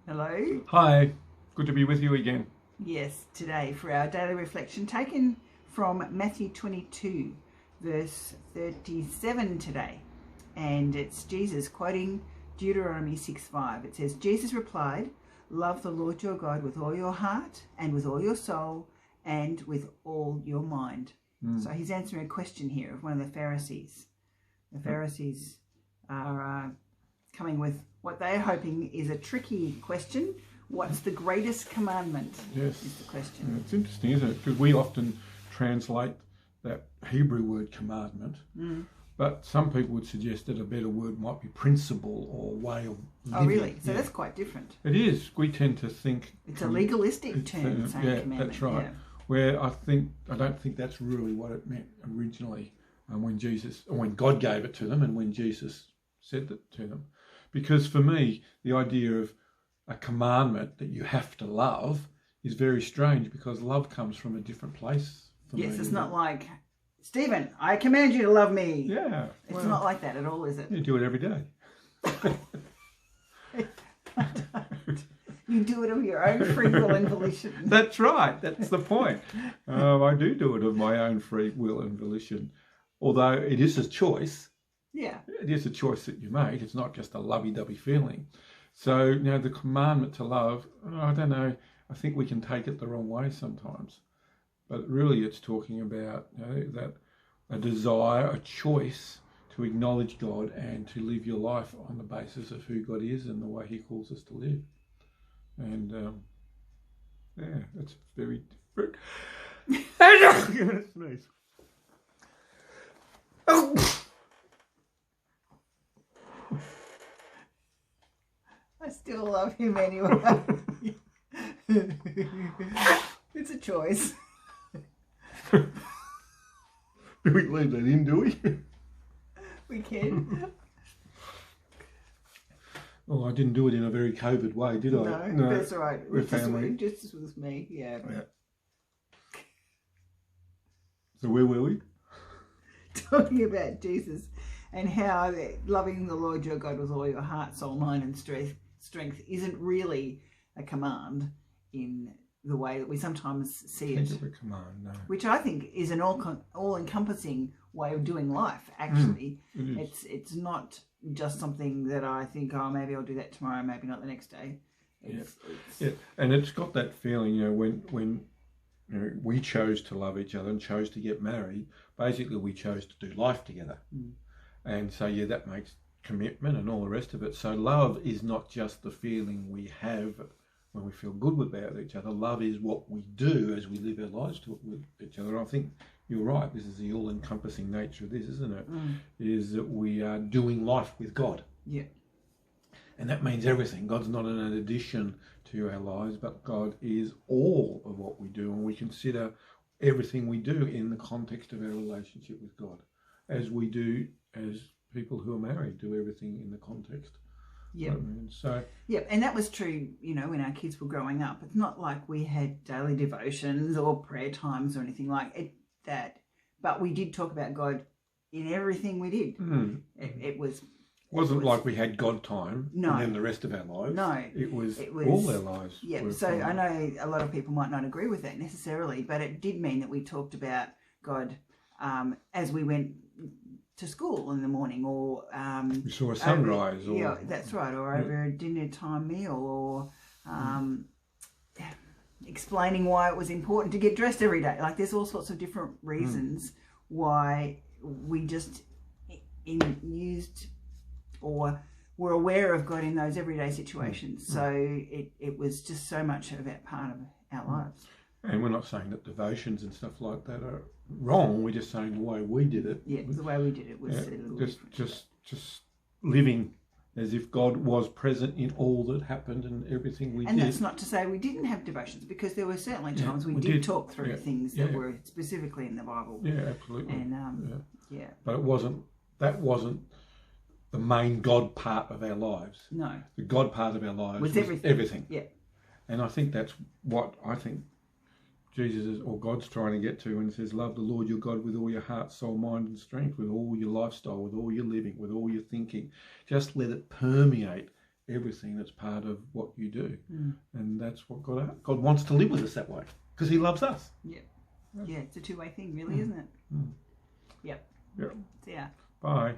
Hello. Hi, good to be with you again. Yes, today for our daily reflection taken from Matthew 22, verse 37 today. And it's Jesus quoting Deuteronomy 6:5. It says, Jesus replied, "Love the Lord your God with all your heart and with all your soul and with all your mind." So he's answering a question here of one of the Pharisees. The Pharisees are coming with what they're hoping is a tricky question. What's the greatest commandment? Yes. Is the question. It's interesting, isn't it? Because we often translate that Hebrew word commandment, but some people would suggest that a better word might be principle or way of living. Oh, really? So that's quite different. It is. We tend to think it's a legalistic term, saying commandment. That's right. Yeah. Where I don't think that's really what it meant originally, when God gave it to them and when Jesus said it to them. Because for me, the idea of a commandment that you have to love is very strange, because love comes from a different place for me. Yes, it's not like, Stephen, I command you to love me. Yeah. It's not like that at all, is it? You do it every day. You do it of your own free will and volition. That's right. That's the point. I do it of my own free will and volition. Although it is a choice. Yeah. It is a choice that you make. It's not just a lovey-dovey feeling. So, the commandment to love, I don't know, I think we can take it the wrong way sometimes. But really it's talking about that a desire, a choice to acknowledge God and to live your life on the basis of who God is and the way he calls us to live. And, that's very different. I'm going to sneeze. I still love him anyway. It's a choice. Do we leave that in, do we? We can. Oh, I didn't do it in a very COVID way, did I? No, that's all right. With family. Just with me, yeah. So where were we? Talking about Jesus and how loving the Lord your God with all your heart, soul, mind and strength isn't really a command in the way that we sometimes see it. Think of a command, no. Which I think is an all-encompassing way of doing life, actually. It's not just something that I think, oh, maybe I'll do that tomorrow, maybe not the next day. And it's got that feeling, when we chose to love each other and chose to get married, basically we chose to do life together. And so, that makes commitment and all the rest of it. So love is not just the feeling we have when we feel good about each other. Love is what we do as we live our lives with each other. I think you're right. This is the all-encompassing nature of this, isn't it? Is that we are doing life with God. Yeah. And that means everything. God's not an addition to our lives, but God is all of what we do. And we consider everything we do in the context of our relationship with God, as we do as people who are married, do everything in the context. Yeah. And that was true, when our kids were growing up. It's not like we had daily devotions or prayer times or anything like that. But we did talk about God in everything we did. It wasn't like we had God time and then the rest of our lives. No. It was all our lives. Yeah. So I know a lot of people might not agree with that necessarily, but it did mean that we talked about God as we went to school in the morning, or we saw a sunrise, that's right, or over a dinner time meal, or explaining why it was important to get dressed every day. Like, there's all sorts of different reasons why we just used or were aware of God in those everyday situations. So it was just so much of that part of our lives. And we're not saying that devotions and stuff like that are wrong. We're just saying the way we did it. Yeah, the way we did it was a little different. Just living as if God was present in all that happened and everything we did. And that's not to say we didn't have devotions, because there were certainly times we did talk through things that were specifically in the Bible. Yeah, absolutely. And but that wasn't the main God part of our lives. No. The God part of our lives was everything. Yeah. And I think that's what I think Jesus is, or God's trying to get to when it says, love the Lord your God with all your heart, soul, mind and strength, with all your lifestyle, with all your living, with all your thinking. Just let it permeate everything that's part of what you do. And that's what God wants to live with us that way, because he loves us. Yeah, it's a two-way thing, really, isn't it? Yep. Yep. Yeah. Bye.